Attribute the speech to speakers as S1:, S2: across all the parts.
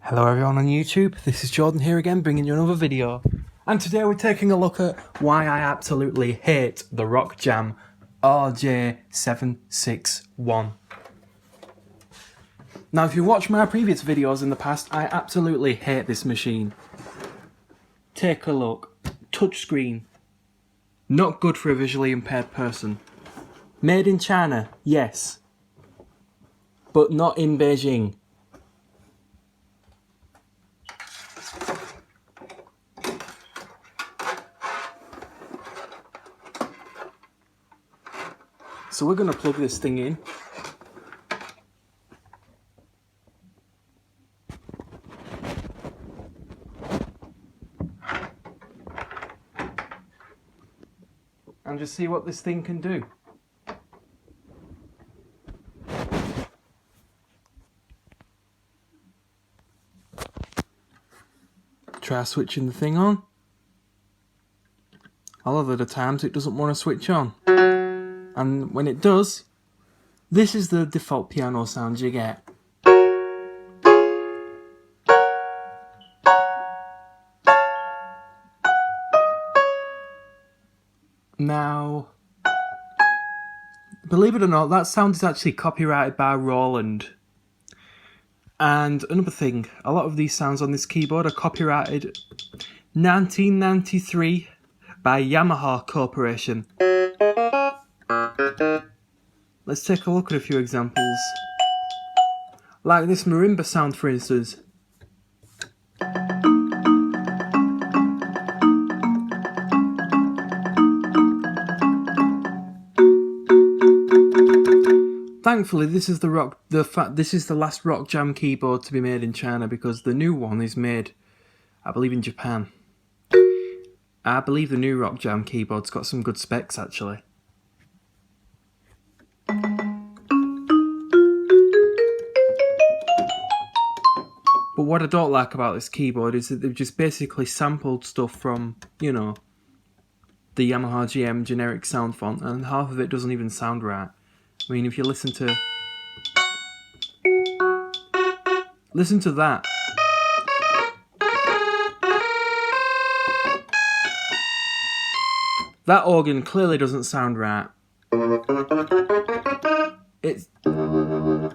S1: Hello everyone on YouTube, this is Jordan here again bringing you another video. And today we're taking a look at why I absolutely hate the Rock Jam RJ761. Now if you watched my previous videos in the past, I absolutely hate this machine. Take a look. Touchscreen. Not good for a visually impaired person. Made in China, yes. But not in Beijing. So we're going to plug this thing in. And just see what this thing can do. Try switching the thing on. A lot of the times it doesn't want to switch on. And when it does, this is the default piano sound you get. Now, believe it or not, that sound is actually copyrighted by Roland. And another thing, a lot of these sounds on this keyboard are copyrighted 1993 by Yamaha Corporation. Let's take a look at a few examples. Like this marimba sound, for instance. Thankfully, this is the last Rock Jam keyboard to be made in China, because the new one is made, I believe, in Japan. I believe the new Rock Jam keyboard's got some good specs, actually. But what I don't like about this keyboard is that they've just basically sampled stuff from, you know, the Yamaha GM generic sound font, and half of it doesn't even sound right. I mean, if you listen to that. That organ clearly doesn't sound right.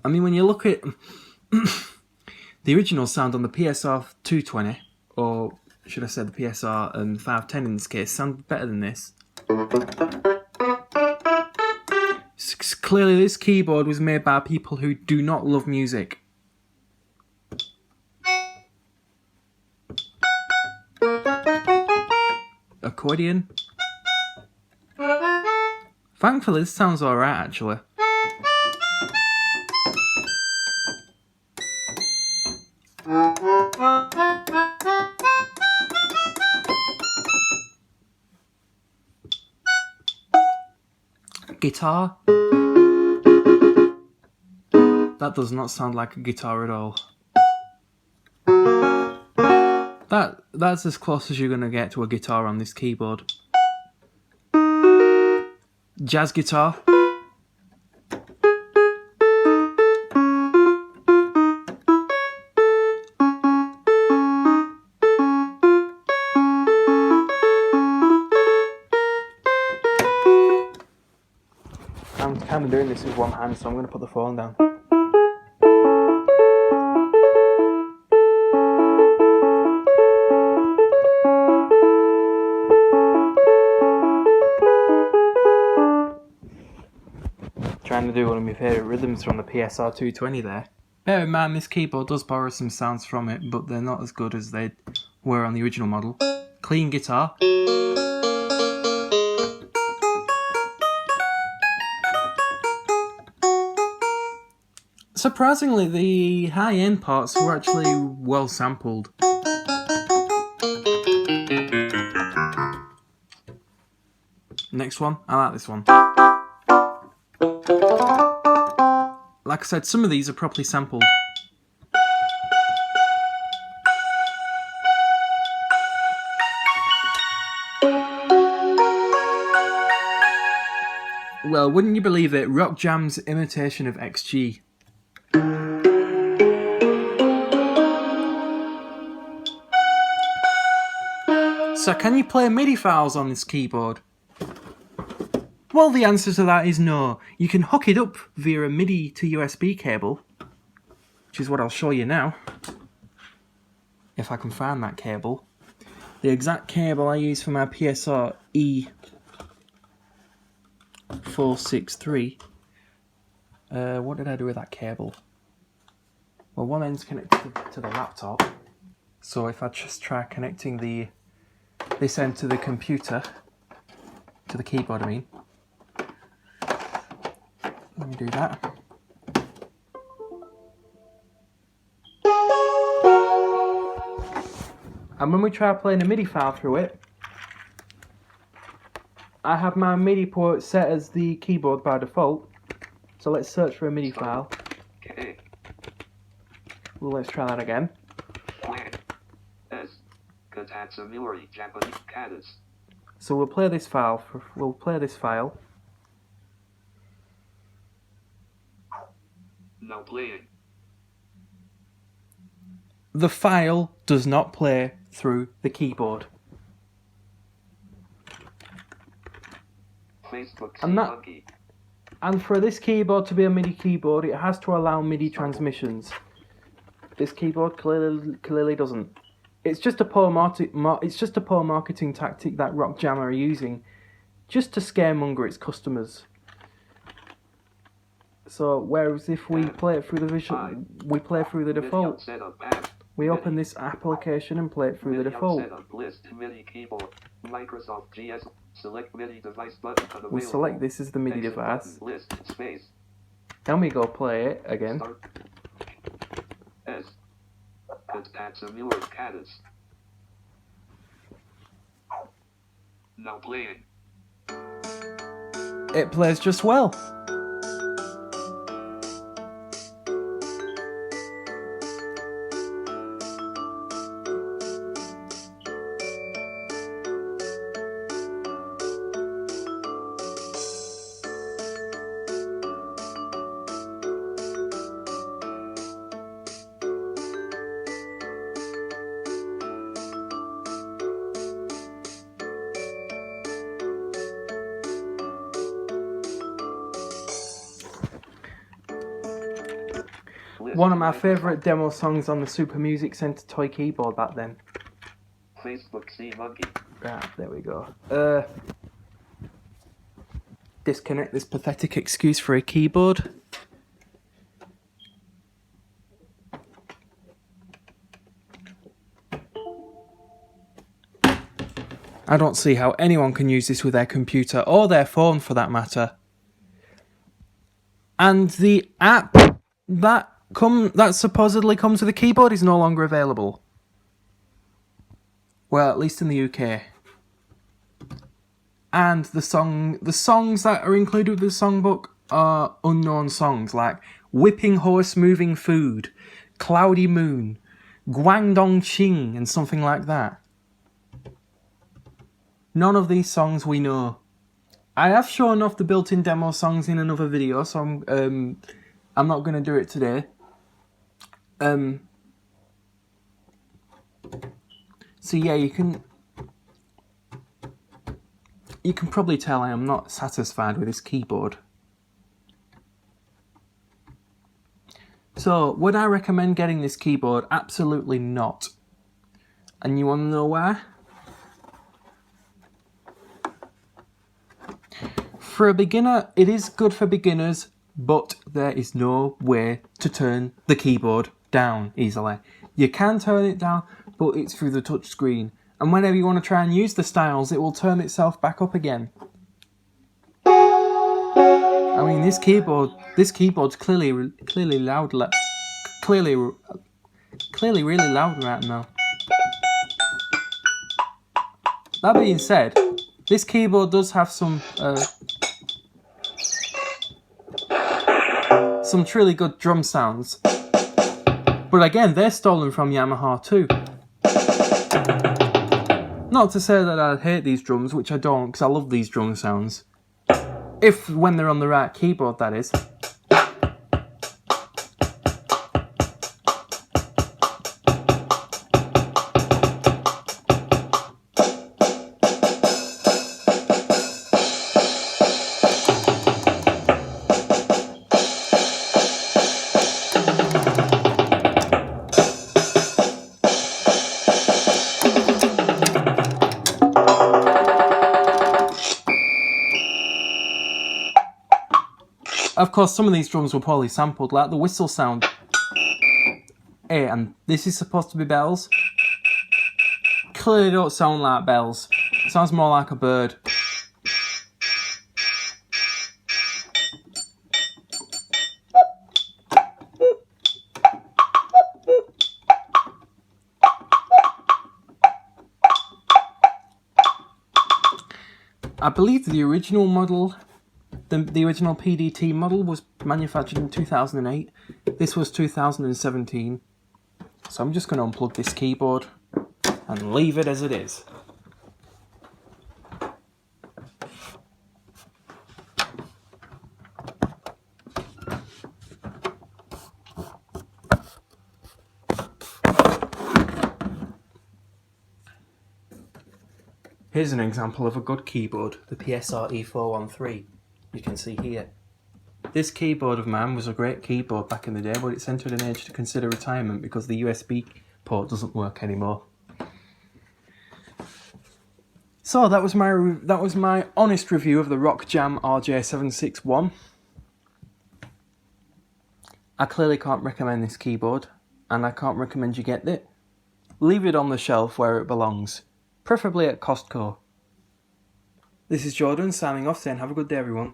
S1: I mean, when you look at the original sound on the PSR 220, or should I say the PSR 510 in this case, sounded better than this. Clearly this keyboard was made by people who do not love music. Accordion. Thankfully this sounds alright, actually. Guitar. That does not sound like a guitar at all. That's as close as you're going to get to a guitar on this keyboard. Jazz guitar. I'm kind of doing this with one hand, so I'm going to put the phone down. Trying to do one of my favourite rhythms from the PSR 220 there. Bear in mind, this keyboard does borrow some sounds from it, but they're not as good as they were on the original model. Clean guitar. Surprisingly, the high-end parts were actually well sampled. Next one, I like this one. Like I said, some of these are properly sampled. Well, wouldn't you believe it, Rock Jam's imitation of XG. So can you play MIDI files on this keyboard? Well, the answer to that is no. You can hook it up via a MIDI to USB cable, which is what I'll show you now. If I can find that cable. The exact cable I use for my PSR E463. What did I do with that cable? Well, one end's connected to the laptop. So if I just try connecting this end to the computer, to the keyboard I mean. Let me do that. And when we try playing a MIDI file through it, I have my MIDI port set as the keyboard by default. So let's search for a MIDI file.
S2: Okay.
S1: Well, let's try that again. So we'll play this file.
S2: Now playing.
S1: The file does not play through the keyboard.
S2: Facebook
S1: And for this keyboard to be a MIDI keyboard, it has to allow MIDI transmissions. This keyboard clearly doesn't. It's just a poor marketing tactic that RockJam are using, just to scaremonger its customers. So whereas if we play it through the we play through the default. We open this application and play it through the default. We select this as the MIDI device. Then we go play it again.
S2: Now playing.
S1: It plays just well. One of my favourite demo songs on the Super Music Center toy keyboard back then.
S2: Facebook C Monkey.
S1: Right, there we go. Disconnect this pathetic excuse for a keyboard. I don't see how anyone can use this with their computer or their phone for that matter. And the app that supposedly comes with a keyboard is no longer available. Well, at least in the UK. And the songs that are included with the songbook are unknown songs like Whipping Horse Moving Food, Cloudy Moon, Guangdong Qing, and something like that. None of these songs we know. I have shown off the built-in demo songs in another video, so I'm not going to do it today. So yeah, you can probably tell I am not satisfied with this keyboard. So, would I recommend getting this keyboard? Absolutely not. And you want to know why? For a beginner, it is good for beginners, but there is no way to turn the keyboard down easily. You can turn it down, but it's through the touch screen. And whenever you want to try and use the styles, it will turn itself back up again. I mean, this keyboard's clearly loud, clearly really loud right now. That being said, this keyboard does have some truly good drum sounds. But again, they're stolen from Yamaha too. Not to say that I hate these drums, which I don't, because I love these drum sounds. When they're on the right keyboard, that is. Of course, some of these drums were poorly sampled, like the whistle sound. Hey, and this is supposed to be bells. Clearly don't sound like bells. It sounds more like a bird. I believe the original model, the original PDT model was manufactured in 2008. This was 2017. So I'm just going to unplug this keyboard and leave it as it is. Here's an example of a good keyboard, the PSR E413. You can see here. This keyboard of mine was a great keyboard back in the day, but it's entered an age to consider retirement because the USB port doesn't work anymore. So that was my honest review of the Rock Jam RJ761. I clearly can't recommend this keyboard, and I can't recommend you get it. Leave it on the shelf where it belongs, preferably at Costco. This is Jordan signing off saying have a good day everyone.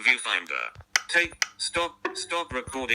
S3: Viewfinder. Stop recording.